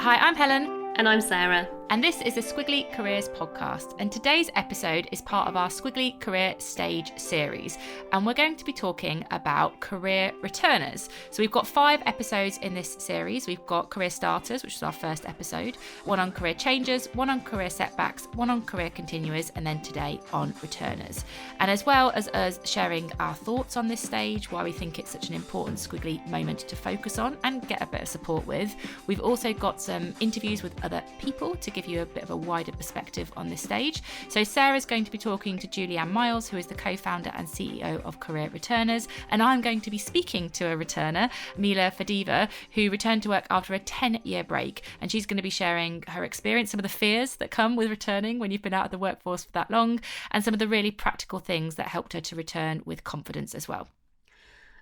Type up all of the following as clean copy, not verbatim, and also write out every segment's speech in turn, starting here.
Hi, I'm Helen. And I'm Sarah. And this is the Squiggly Careers podcast. And today's episode is part of our Squiggly Career Stage series. And we're going to be talking about career returners. So we've got 5 episodes in this series. We've got career starters, which is our first episode, 1 on career changes, 1 on career setbacks, 1 on career continuers, and then today on returners. And as well as us sharing our thoughts on this stage, why we think it's such an important squiggly moment to focus on and get a bit of support with, we've also got some interviews with other people to give you a bit of a wider perspective on this stage. So Sarah's going to be talking to Julianne Miles, who is the co-founder and CEO of Career Returners, and I'm going to be speaking to a returner, Mila Fadeeva, who returned to work after a 10-year break, and she's going to be sharing her experience, some of the fears that come with returning when you've been out of the workforce for that long, and some of the really practical things that helped her to return with confidence as well.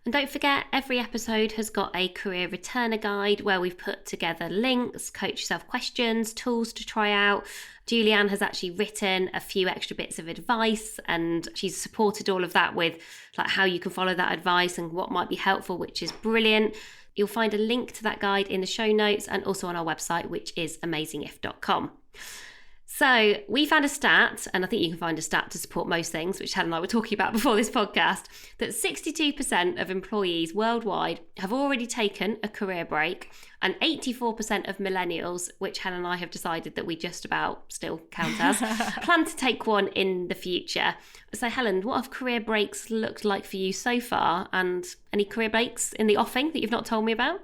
And don't forget, every episode has got a career returner guide where we've put together links, coach yourself questions, tools to try out. Julianne has actually written a few extra bits of advice, and she's supported all of that with like how you can follow that advice and what might be helpful, which is brilliant. You'll find a link to that guide in the show notes and also on our website, which is amazingif.com. So we found a stat, and I think you can find a stat to support most things, which Helen and I were talking about before this podcast, that 62% of employees worldwide have already taken a career break, and 84% of millennials, which Helen and I have decided that we just about still count as, plan to take one in the future. So Helen, what have career breaks looked like for you so far, and any career breaks in the offing that you've not told me about?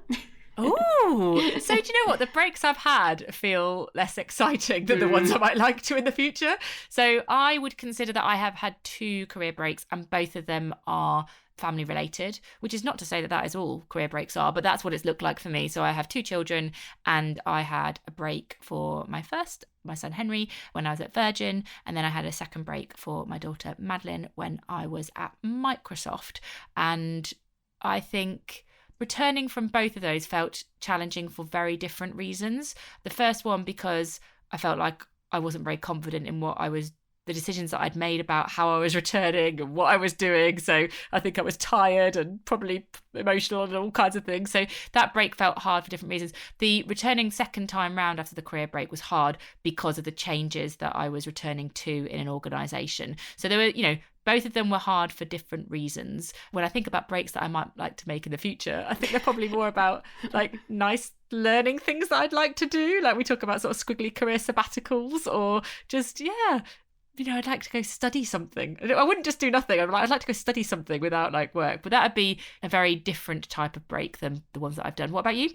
Oh, so do you know what? The breaks I've had feel less exciting than the ones I might like to in the future. So I would consider that I have had 2 career breaks, and both of them are family related, which is not to say that that is all career breaks are, but that's what it's looked like for me. So I have 2 children, and I had a break for my son Henry when I was at Virgin, and then I had a second break for my daughter Madeline when I was at Microsoft. And I think returning from both of those felt challenging for very different reasons. The first one because I felt like I wasn't very confident in the decisions that I'd made about how I was returning and what I was doing. So I think I was tired and probably emotional and all kinds of things. So that break felt hard for different reasons. The returning second time round after the career break was hard because of the changes that I was returning to in an organisation. So there were, both of them were hard for different reasons. When I think about breaks that I might like to make in the future, I think they're probably more about like nice learning things that I'd like to do. Like we talk about sort of squiggly career sabbaticals, or just, I'd like to go study something. I wouldn't just do nothing. I'd like to go study something without like work. But that would be a very different type of break than the ones that I've done. What about you?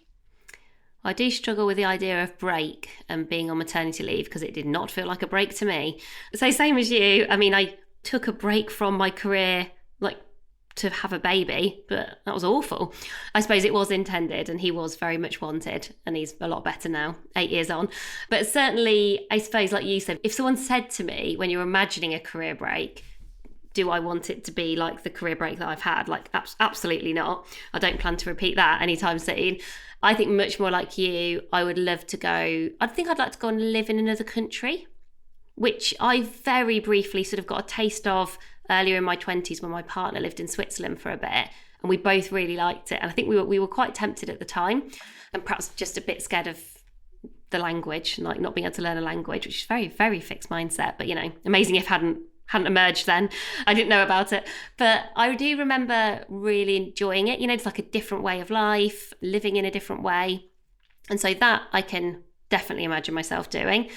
I do struggle with the idea of break and being on maternity leave because it did not feel like a break to me. So same as you. I mean, I took a break from my career, like to have a baby, but that was awful. I suppose it was intended, and he was very much wanted, and he's a lot better now, 8 years on. But certainly, I suppose, like you said, if someone said to me when you're imagining a career break, do I want it to be like the career break that I've had? Like, absolutely not. I don't plan to repeat that anytime soon. I think much more like you, I would love to go, I think I'd like to go and live in another country, which I very briefly sort of got a taste of earlier in my 20s when my partner lived in Switzerland for a bit, and we both really liked it. And I think we were quite tempted at the time, and perhaps just a bit scared of the language, like not being able to learn a language, which is very, very fixed mindset. But amazing if hadn't emerged then. I didn't know about it. But I do remember really enjoying it. It's like a different way of life, living in a different way. And so that I can definitely imagine myself doing.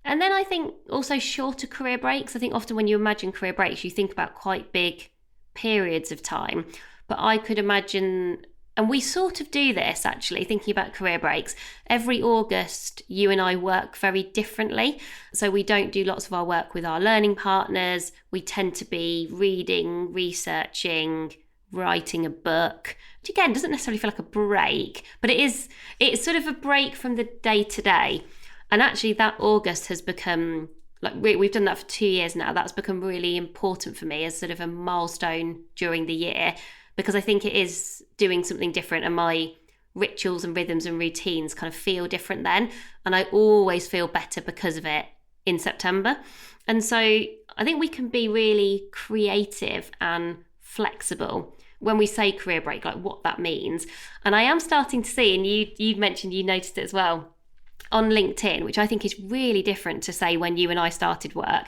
And then I think also shorter career breaks. I think often when you imagine career breaks, you think about quite big periods of time. But I could imagine, and we sort of do this actually, thinking about career breaks. Every August, you and I work very differently. So we don't do lots of our work with our learning partners. We tend to be reading, researching, writing a book, which again doesn't necessarily feel like a break, but it's sort of a break from the day to day. And actually that August has become, like we've done that for 2 years now, that's become really important for me as sort of a milestone during the year, because I think it is doing something different, and my rituals and rhythms and routines kind of feel different then. And I always feel better because of it in September. And so I think we can be really creative and flexible when we say career break, like what that means. And I am starting to see, and you mentioned you noticed it as well, on LinkedIn, which I think is really different to say when you and I started work.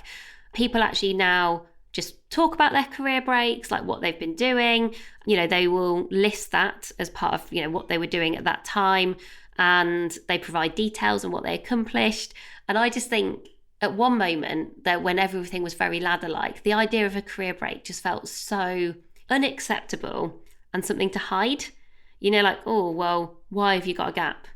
People actually now just talk about their career breaks, like what they've been doing. They will list that as part of, what they were doing at that time, and they provide details on what they accomplished. And I just think at one moment that when everything was very ladder-like, the idea of a career break just felt so unacceptable and something to hide. Like, oh, well, why have you got a gap?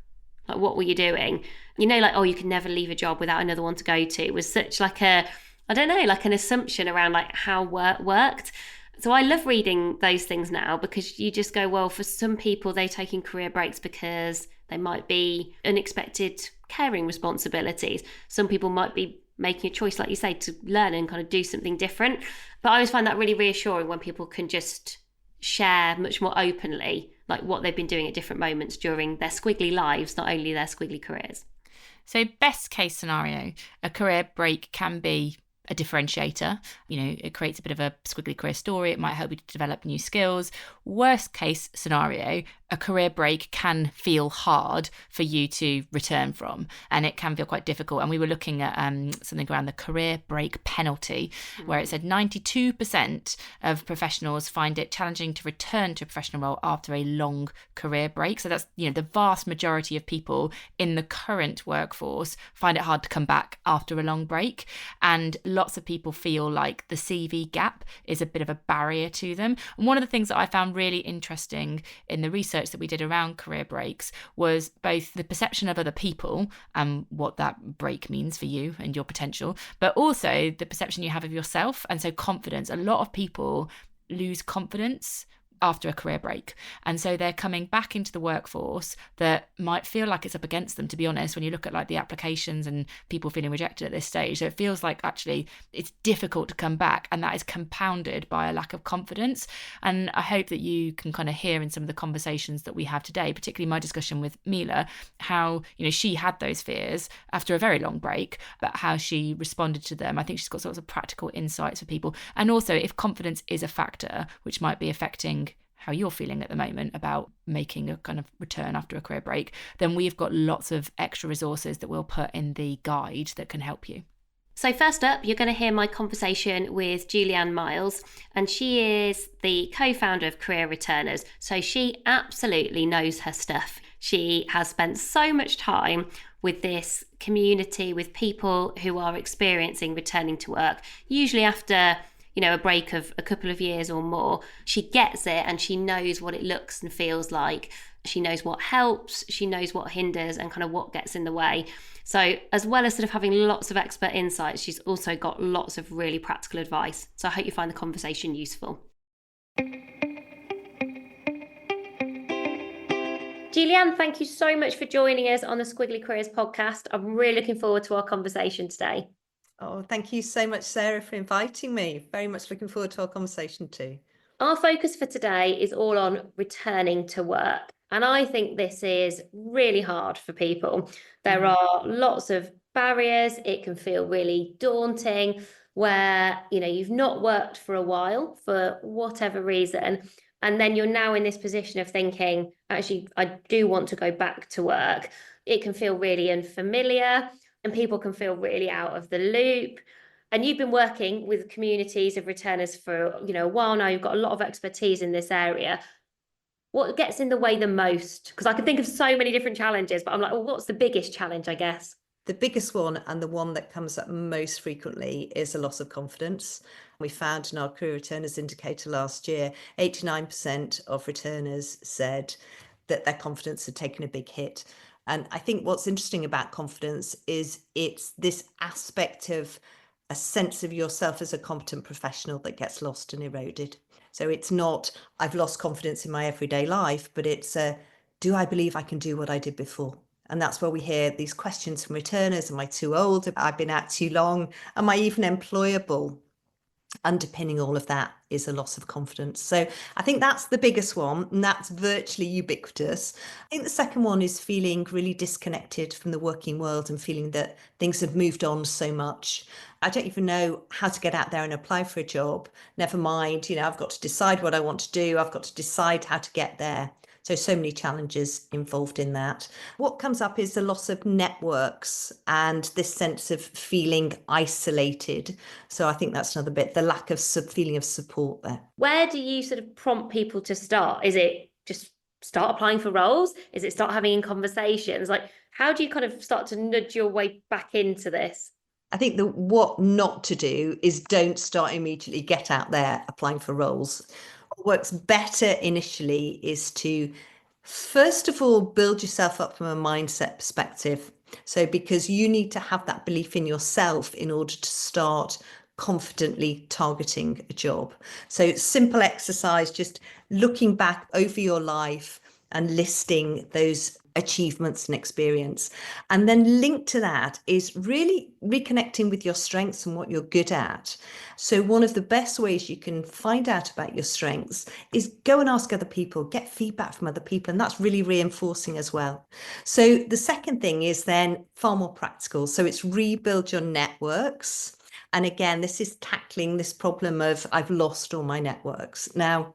Like, what were you doing? Like, oh, you can never leave a job without another one to go to. It was such like an assumption around like how work worked. So I love reading those things now, because you just go, well, for some people, they're taking career breaks because they might be unexpected caring responsibilities. Some people might be making a choice, like you say, to learn and kind of do something different. But I always find that really reassuring when people can just share much more openly, like what they've been doing at different moments during their squiggly lives, not only their squiggly careers. So best case scenario, a career break can be a differentiator. It creates a bit of a squiggly career story. It might help you to develop new skills. Worst case scenario, a career break can feel hard for you to return from, and it can feel quite difficult. And we were looking at something around the career break penalty, where it said 92% of professionals find it challenging to return to a professional role after a long career break. So that's, the vast majority of people in the current workforce find it hard to come back after a long break. And lots of people feel like the CV gap is a bit of a barrier to them. And one of the things that I found really interesting in the research that we did around career breaks was both the perception of other people and what that break means for you and your potential, but also the perception you have of yourself. And so confidence. A lot of people lose confidence after a career break. And so they're coming back into the workforce that might feel like it's up against them, to be honest, when you look at like the applications and people feeling rejected at this stage. So it feels like actually it's difficult to come back, and that is compounded by a lack of confidence. And I hope that you can kind of hear in some of the conversations that we have today, particularly my discussion with Mila, how, she had those fears after a very long break, but how she responded to them. I think she's got sorts of practical insights for people. And also, if confidence is a factor which might be affecting how you're feeling at the moment about making a kind of return after a career break, then we've got lots of extra resources that we'll put in the guide that can help you. So first up, you're going to hear my conversation with Julianne Miles, and she is the co-founder of Career Returners. So she absolutely knows her stuff. She has spent so much time with this community, with people who are experiencing returning to work, usually after a break of a couple of years or more. She gets it, and she knows what it looks and feels like. She knows what helps, she knows what hinders, and kind of what gets in the way. So as well as sort of having lots of expert insights, she's also got lots of really practical advice. So I hope you find the conversation useful. Julianne, thank you so much for joining us on the Squiggly Careers podcast. I'm really looking forward to our conversation today. Oh, thank you so much, Sarah, for inviting me. Very much looking forward to our conversation too. Our focus for today is all on returning to work. And I think this is really hard for people. There are lots of barriers. It can feel really daunting where, you've not worked for a while for whatever reason. And then you're now in this position of thinking, actually, I do want to go back to work. It can feel really unfamiliar, and people can feel really out of the loop. And you've been working with communities of returners for a while now. You've got a lot of expertise in this area. What gets in the way the most? Because I can think of so many different challenges, but I'm like, well, what's the biggest challenge, I guess? The biggest one, and the one that comes up most frequently, is a loss of confidence. We found in our Career Returners indicator last year, 89% of returners said that their confidence had taken a big hit. And I think what's interesting about confidence is it's this aspect of a sense of yourself as a competent professional that gets lost and eroded. So it's not, I've lost confidence in my everyday life, but it's, do I believe I can do what I did before? And that's where we hear these questions from returners. Am I too old? Have I been out too long? Am I even employable? Underpinning all of that is a loss of confidence. So I think that's the biggest one, and that's virtually ubiquitous. I think the second one is feeling really disconnected from the working world and feeling that things have moved on so much. I don't even know how to get out there and apply for a job. Never mind, I've got to decide what I want to do. I've got to decide how to get there. So many challenges involved in that. What comes up is the loss of networks and this sense of feeling isolated. So I think that's another bit, the lack of feeling of support there. Where do you sort of prompt people to start? Is it just start applying for roles? Is it start having conversations? Like, how do you kind of start to nudge your way back into this? I think the what not to do is don't start immediately, get out there applying for roles. What works better initially is to, first of all, build yourself up from a mindset perspective. So because you need to have that belief in yourself in order to start confidently targeting a job. So simple exercise, just looking back over your life and listing those achievements and experience. And then linked to that is really reconnecting with your strengths and what you're good at. So one of the best ways you can find out about your strengths is go and ask other people, get feedback from other people, and that's really reinforcing as well. So the second thing is then far more practical. So it's rebuild your networks. And again, this is tackling this problem of I've lost all my networks. Now,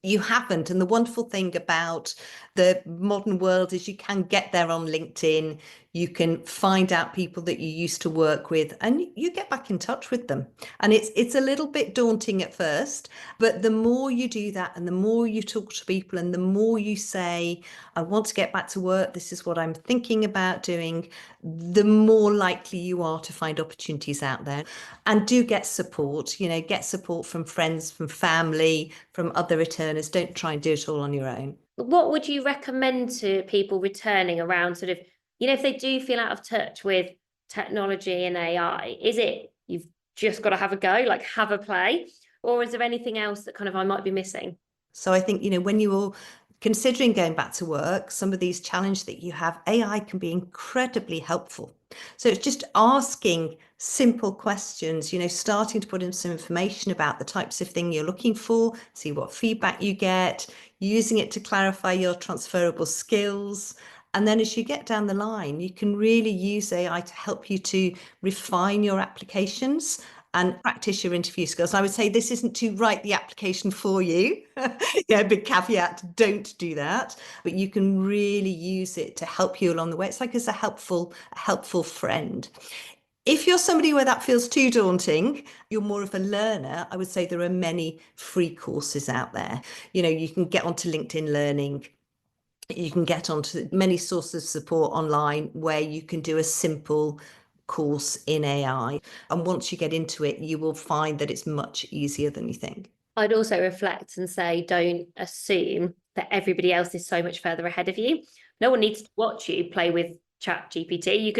you haven't. And the wonderful thing about the modern world is you can get there on LinkedIn. You can find out people that you used to work with and you get back in touch with them. And it's a little bit daunting at first, but the more you do that and the more you talk to people and the more you say, I want to get back to work, this is what I'm thinking about doing, the more likely you are to find opportunities out there. And do get support, get support from friends, from family, from other returners. Don't try and do it all on your own. What would you recommend to people returning around sort of, if they do feel out of touch with technology and AI, is it you've just got to have a go, like have a play, or is there anything else that kind of I might be missing? So I think, when you're considering going back to work, some of these challenges that you have, AI can be incredibly helpful. So it's just asking simple questions, starting to put in some information about the types of thing you're looking for, see what feedback you get, using it to clarify your transferable skills. And then as you get down the line, you can really use AI to help you to refine your applications and practice your interview skills. And I would say this isn't to write the application for you. Big caveat, don't do that. But you can really use it to help you along the way. It's like as a helpful friend. If you're somebody where that feels too daunting, you're more of a learner, I would say there are many free courses out there. You can get onto LinkedIn Learning. You can get onto many sources of support online where you can do a simple course in AI. And once you get into it, you will find that it's much easier than you think. I'd also reflect and say, don't assume that everybody else is so much further ahead of you. No one needs to watch you play with Chat GPT. You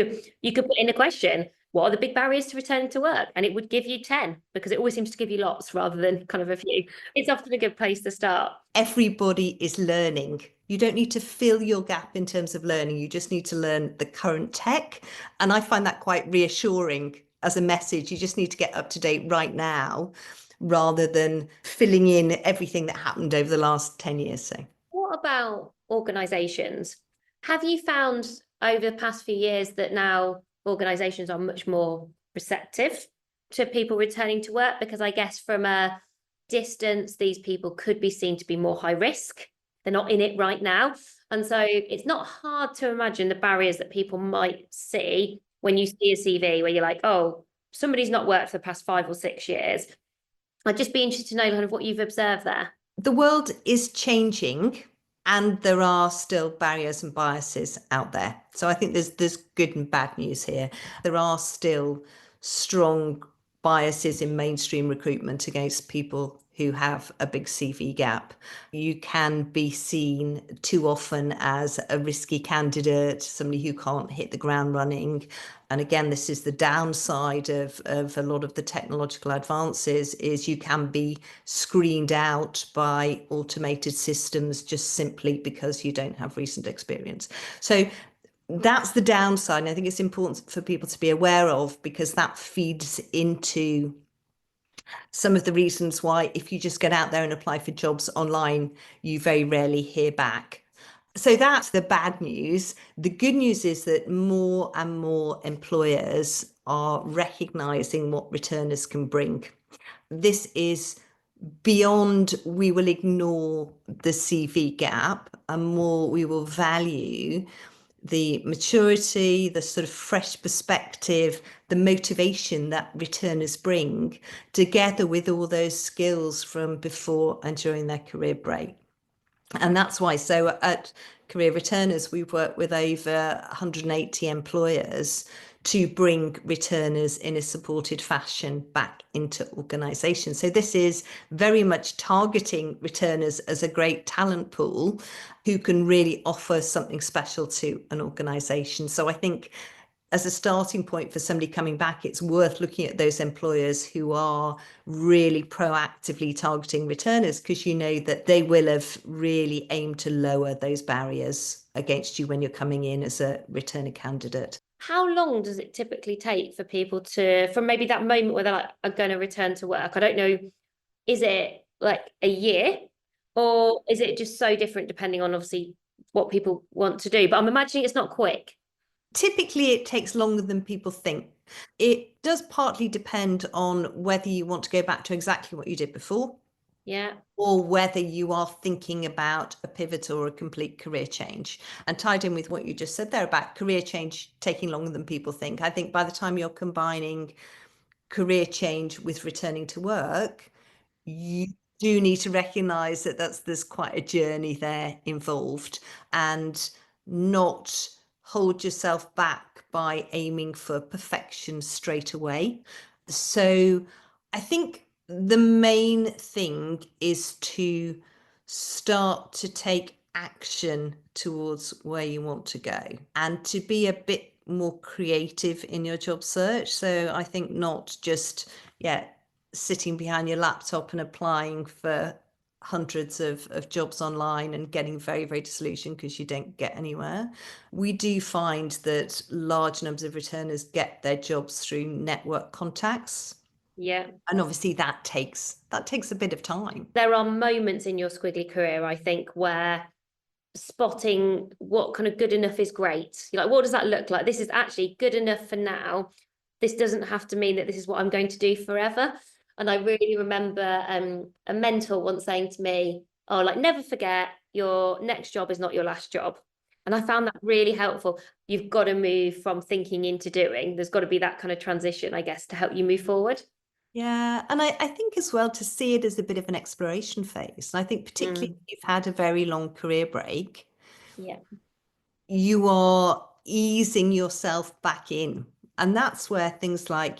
could put in a question, what are the big barriers to returning to work? And it would give you 10 because it always seems to give you lots rather than kind of a few. It's often a good place to start. Everybody is learning. You don't need to fill your gap in terms of learning. You just need to learn the current tech. And I find that quite reassuring as a message. You just need to get up to date right now rather than filling in everything that happened over the last 10 years. So, what about organisations? Have you found over the past few years that now organisations are much more receptive to people returning to work? Because I guess from a distance, these people could be seen to be more high risk. They're not in it right now. And so it's not hard to imagine the barriers that people might see when you see a CV where you're like, oh, somebody's not worked for the past 5 or 6 years. I'd just be interested to know kind of what you've observed there. The world is changing and there are still barriers and biases out there. So I think there's good and bad news here. There are still strong biases in mainstream recruitment against people who have a big CV gap. You can be seen too often as a risky candidate, somebody who can't hit the ground running. And again, this is the downside of a lot of the technological advances, is you can be screened out by automated systems just simply because you don't have recent experience. So that's the downside. And I think it's important for people to be aware of, because that feeds into some of the reasons why if you just get out there and apply for jobs online, you very rarely hear back. So that's the bad news. The good news is that more and more employers are recognizing what returners can bring. This is beyond we will ignore the CV gap, and more we will value the maturity, the sort of fresh perspective, the motivation that returners bring, together with all those skills from before and during their career break. And that's why, so at Career Returners, we've worked with over 180 employers to bring returners in a supported fashion back into organisations. So this is very much targeting returners as a great talent pool who can really offer something special to an organisation. So I think as a starting point for somebody coming back, it's worth looking at those employers who are really proactively targeting returners, because you know that they will have really aimed to lower those barriers against you when you're coming in as a returner candidate. How long does it typically take for people to, from maybe that moment where they're like, I'm going to return to work? I don't know, is it like a year, or is it just so different depending on obviously what people want to do? But I'm imagining it's not quick. Typically, it takes longer than people think. It does partly depend on whether you want to go back to exactly what you did before, Yeah. or whether you are thinking about a pivot or a complete career change. And tied in with what you just said there about career change taking longer than people think, I think by the time you're combining career change with returning to work, you do need to recognize that there's quite a journey there involved, and not hold yourself back by aiming for perfection straight away. So I think the main thing is to start to take action towards where you want to go, and to be a bit more creative in your job search. So I think not just, sitting behind your laptop and applying for hundreds of jobs online and getting very, very disillusioned because you don't get anywhere. We do find that large numbers of returners get their jobs through network contacts. Yeah. And obviously that takes a bit of time. There are moments in your squiggly career, I think, where spotting what kind of good enough is great. You're like, what does that look like? This is actually good enough for now. This doesn't have to mean that this is what I'm going to do forever. And I really remember a mentor once saying to me, oh, like, never forget, your next job is not your last job. And I found that really helpful. You've got to move from thinking into doing. There's got to be that kind of transition, I guess, to help you move forward. Yeah, and I think as well to see it as a bit of an exploration phase. And I think particularly if you've had a very long career break, Yeah. you are easing yourself back in. And that's where things like,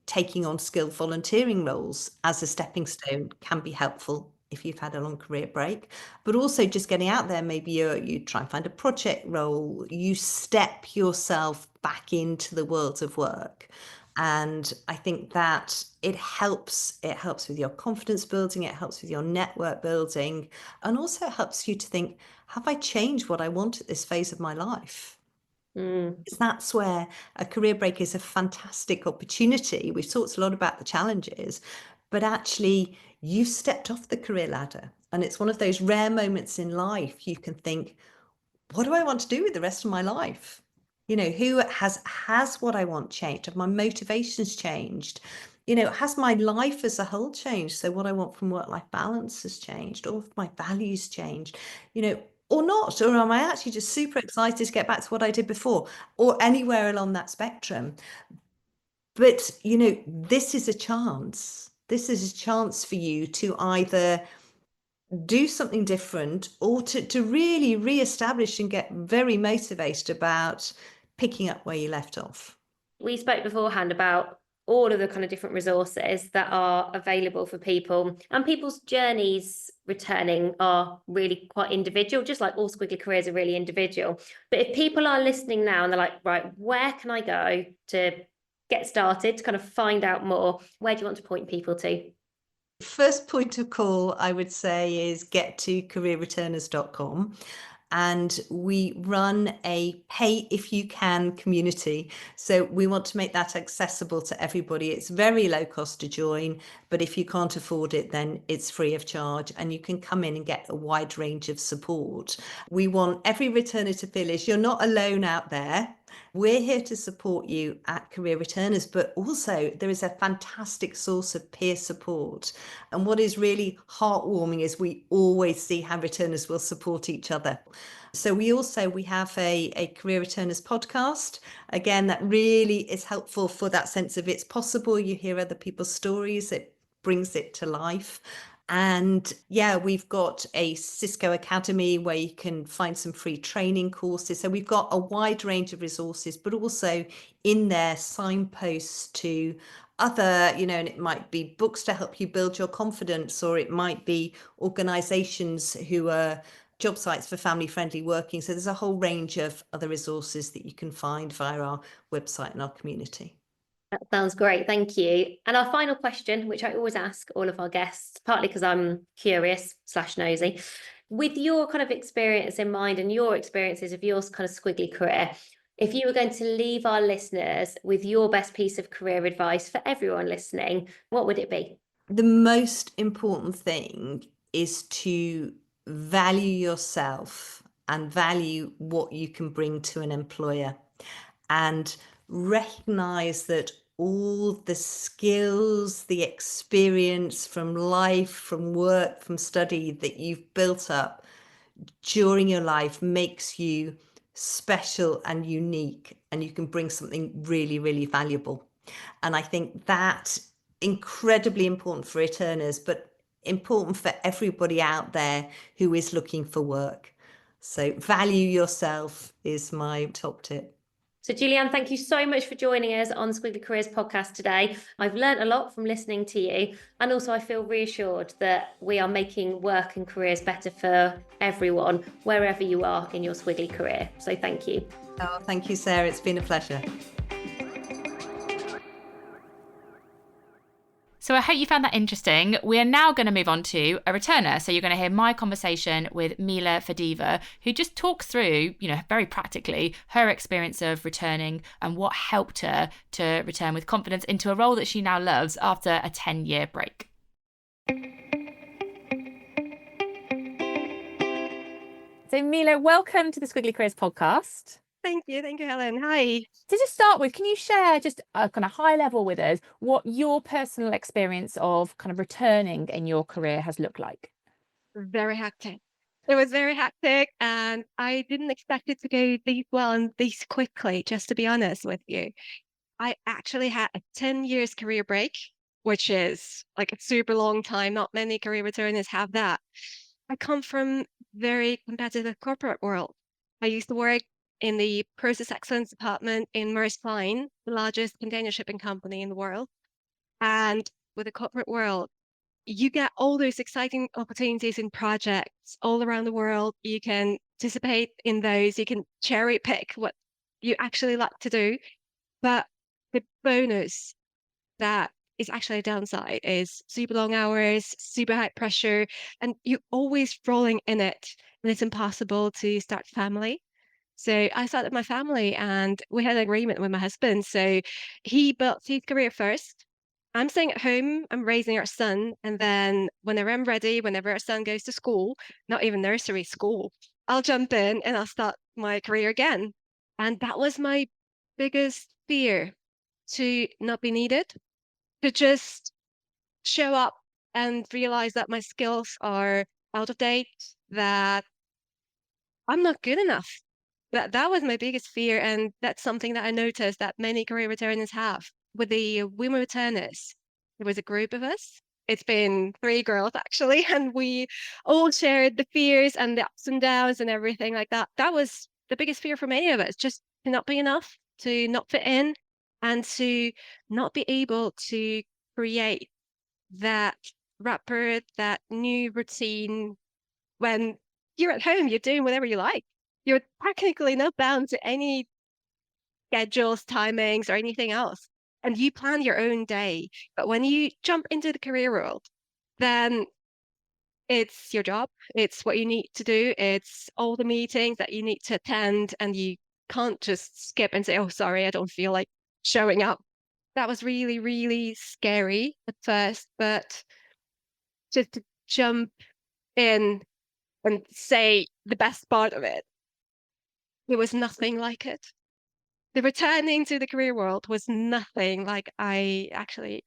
taking on skilled volunteering roles as a stepping stone can be helpful if you've had a long career break. But also just getting out there, maybe you try and find a project role, you step yourself back into the world of work. And I think that it helps with your confidence building, it helps with your network building, and also helps you to think, have I changed what I want at this phase of my life? Because that's where a career break is a fantastic opportunity. We've talked a lot about the challenges, but actually you've stepped off the career ladder, and it's one of those rare moments in life you can think, what do I want to do with the rest of my life? Who has what I want changed? Have my motivations changed? Has my life as a whole changed? So what I want from work-life balance has changed, or have my values changed, or not? Or am I actually just super excited to get back to what I did before, or anywhere along that spectrum? But, this is a chance. This is a chance for you to either do something different, or to really re-establish and get very motivated about picking up where you left off. We spoke beforehand about all of the kind of different resources that are available for people, and people's journeys returning are really quite individual, just like all squiggly careers are really individual. But if people are listening now and they're like, right, where can I go to get started, to kind of find out more, where do you want to point people to? First point of call, I would say, is get to careerreturners.com. And we run a pay if you can community. So we want to make that accessible to everybody. It's very low cost to join, but if you can't afford it, then it's free of charge, and you can come in and get a wide range of support. We want every returner to feel as you're not alone out there. We're here to support you at Career Returners, but also there is a fantastic source of peer support. And what is really heartwarming is we always see how returners will support each other. So we have a Career Returners podcast. Again, that really is helpful for that sense of it's possible. You hear other people's stories, it brings it to life. And yeah, we've got a Cisco Academy where you can find some free training courses. So we've got a wide range of resources, but also in there signposts to other, and it might be books to help you build your confidence, or it might be organizations who are job sites for family friendly working. So there's a whole range of other resources that you can find via our website and our community. That sounds great. Thank you. And our final question, which I always ask all of our guests, partly because I'm curious/nosy, with your kind of experience in mind and your experiences of your kind of squiggly career, if you were going to leave our listeners with your best piece of career advice for everyone listening, what would it be? The most important thing is to value yourself and value what you can bring to an employer, and recognize that all the skills, the experience from life, from work, from study that you've built up during your life makes you special and unique, and you can bring something really, really valuable. And I think that's incredibly important for returners, but important for everybody out there who is looking for work. So value yourself is my top tip. So Julianne, thank you so much for joining us on Squiggly Careers podcast today. I've learned a lot from listening to you, and also I feel reassured that we are making work and careers better for everyone, wherever you are in your squiggly career. So thank you. Oh, thank you, Sarah. It's been a pleasure. So I hope you found that interesting. We are now going to move on to a returner. So you're going to hear my conversation with Mila Fadeeva, who just talks through, very practically her experience of returning and what helped her to return with confidence into a role that she now loves after a 10-year break. So Mila, welcome to the Squiggly Careers podcast. Thank you, Helen. Hi. To just start with, can you share just a kind of high level with us what your personal experience of kind of returning in your career has looked like? Very hectic. It was very hectic, and I didn't expect it to go this well and this quickly, just to be honest with you. I actually had a 10 years career break, which is like a super long time. Not many career returners have that. I come from very competitive corporate world. I used to work in the process excellence department in Maersk Line, the largest container shipping company in the world. And with the corporate world, you get all those exciting opportunities in projects all around the world. You can participate in those. You can cherry pick what you actually like to do. But the bonus that is actually a downside is super long hours, super high pressure, and you're always rolling in it. And it's impossible to start family. So I started my family, and we had an agreement with my husband. So he built his career first. I'm staying at home, I'm raising our son. And then whenever I'm ready, whenever our son goes to school, not even nursery, school, I'll jump in and I'll start my career again. And that was my biggest fear, to not be needed, to just show up and realize that my skills are out of date, that I'm not good enough. That was my biggest fear, and that's something that I noticed that many career returners have. With the women returners, there was a group of us. It's been 3 girls actually, and we all shared the fears and the ups and downs and everything like that. That was the biggest fear for many of us, just to not be enough, to not fit in, and to not be able to create that rapport, that new routine. When you're at home, you're doing whatever you like. You're technically not bound to any schedules, timings, or anything else. And you plan your own day. But when you jump into the career world, then it's your job. It's what you need to do. It's all the meetings that you need to attend. And you can't just skip and say, oh, sorry, I don't feel like showing up. That was really, really scary at first. But just to jump in and say the best part of it, there was nothing like it. The returning to the career world was nothing like I actually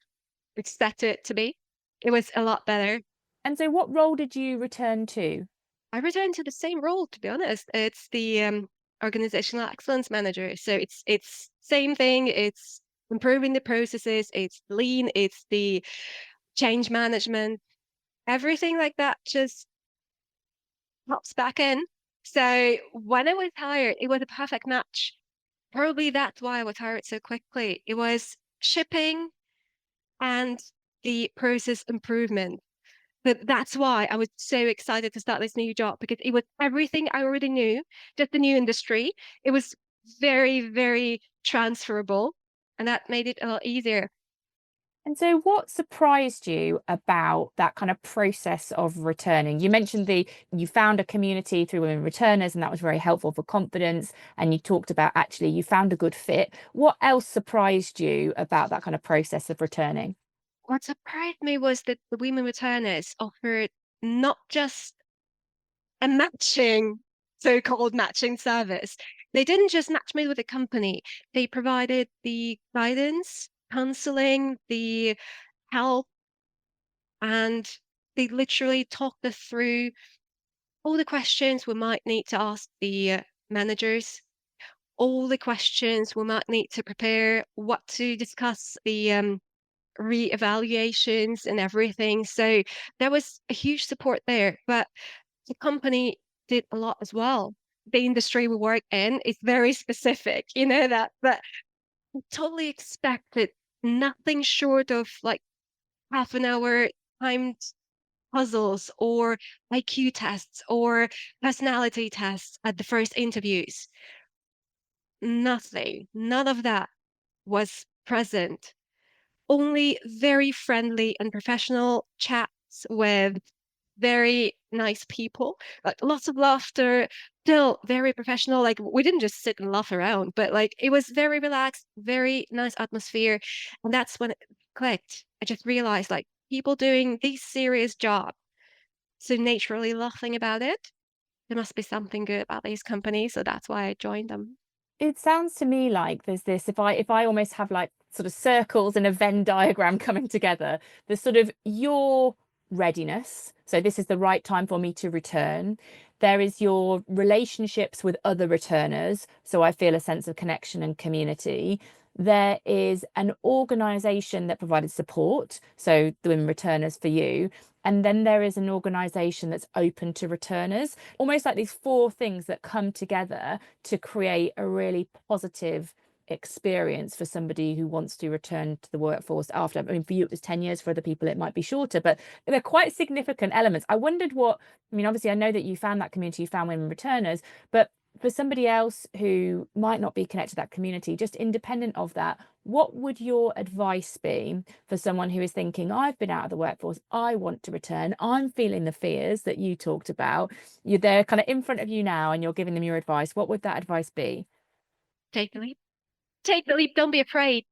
expected it to be. It was a lot better. And so what role did you return to? I returned to the same role, to be honest. It's the organizational excellence manager. So it's same thing. It's improving the processes. It's lean. It's the change management. Everything like that just pops back in. So when I was hired, it was a perfect match. Probably that's why I was hired so quickly. It was shipping and the process improvement. But that's why I was so excited to start this new job because it was everything I already knew, just a new industry. It was very, very transferable, and that made it a lot easier. And so what surprised you about that kind of process of returning? You mentioned you found a community through women returners, and that was very helpful for confidence. And you talked about actually you found a good fit. What else surprised you about that kind of process of returning? What surprised me was that the women returners offered not just a matching, so-called matching service. They didn't just match me with a company. They provided the guidance, counseling, the help, and they literally talked us through all the questions we might need to ask the managers, all the questions we might need to prepare, what to discuss, the re-evaluations and everything. So there was a huge support there. But the company did a lot as well. The industry we work in is very specific, you know that, but I totally expected nothing short of like half an hour timed puzzles or IQ tests or personality tests at the first interviews. Nothing, none of that was present. Only very friendly and professional chats with very nice people, like lots of laughter, still very professional. Like we didn't just sit and laugh around, but like it was very relaxed, very nice atmosphere. And that's when it clicked. I just realized like people doing these serious jobs, so naturally laughing about it. There must be something good about these companies. So that's why I joined them. It sounds to me like there's this, if I almost have like sort of circles in a Venn diagram coming together, there's sort of your readiness. So this is the right time for me to return. There is your relationships with other returners. So I feel a sense of connection and community. There is an organization that provided support. So the women returners for you. And then there is an organization that's open to returners, almost like these four things that come together to create a really positive experience for somebody who wants to return to the workforce after. I mean, for you, it was 10 years. For other people, it might be shorter, but they're quite significant elements. I wondered obviously, I know that you found that community, you found women returners, but for somebody else who might not be connected to that community, just independent of that, what would your advice be for someone who is thinking, I've been out of the workforce, I want to return, I'm feeling the fears that you talked about, they're kind of in front of you now and you're giving them your advice. What would that advice be? Take the leap. Take the leap. Don't be afraid.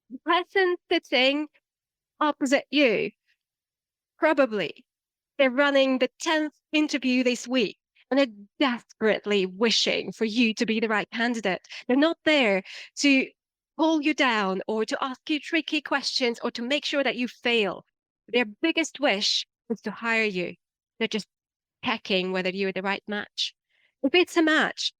The person sitting opposite you, probably they're running the 10th interview this week and they're desperately wishing for you to be the right candidate. They're not there to pull you down or to ask you tricky questions or to make sure that you fail. Their biggest wish is to hire you. They're just checking whether you're the right match. If it's a match,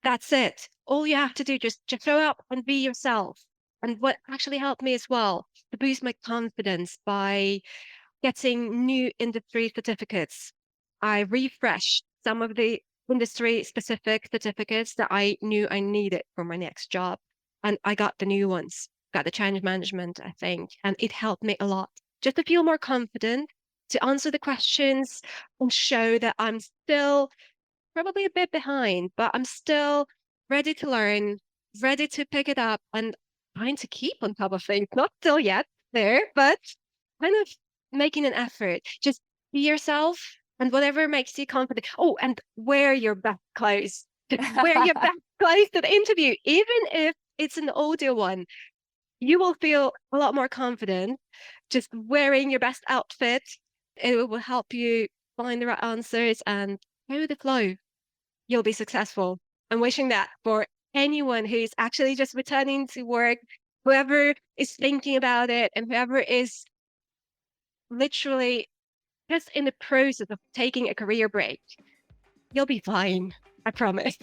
that's it. All you have to do just show up and be yourself. And what actually helped me as well to boost my confidence by getting new industry certificates. I refreshed some of the industry specific certificates that I knew I needed for my next job. And I got the new ones, got the change management, I think, and it helped me a lot just to feel more confident, to answer the questions and show that I'm still probably a bit behind, but I'm still ready to learn, ready to pick it up and trying to keep on top of things. Not still yet there, but kind of making an effort. Just be yourself and whatever makes you confident. Oh, and wear your best clothes. Wear your best clothes to the interview, even if it's an audio one. You will feel a lot more confident just wearing your best outfit. It will help you find the right answers and go with the flow. You'll be successful. I'm wishing that for anyone who's actually just returning to work, whoever is thinking about it, and whoever is literally just in the process of taking a career break, you'll be fine. I promise.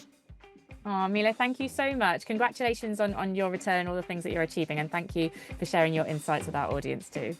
Oh, Mila, thank you so much. Congratulations on your return, all the things that you're achieving, and thank you for sharing your insights with our audience too.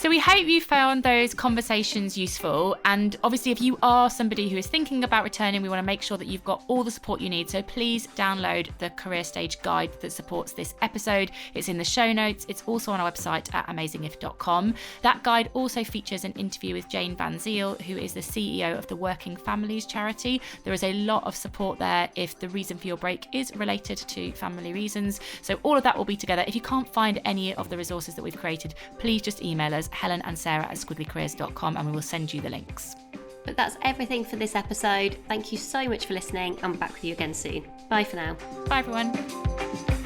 So we hope you found those conversations useful. And obviously, if you are somebody who is thinking about returning, we want to make sure that you've got all the support you need. So please download the Career Stage Guide that supports this episode. It's in the show notes. It's also on our website at amazingif.com. That guide also features an interview with Jane Van Ziel, who is the CEO of the Working Families charity. There is a lot of support there if the reason for your break is related to family reasons. So all of that will be together. If you can't find any of the resources that we've created, please just email us, Helen and Sarah at squigglycareers.com, and we will send you the links. But that's everything for this episode. Thank you so much for listening, and we're back with you again soon. Bye for now. Bye everyone.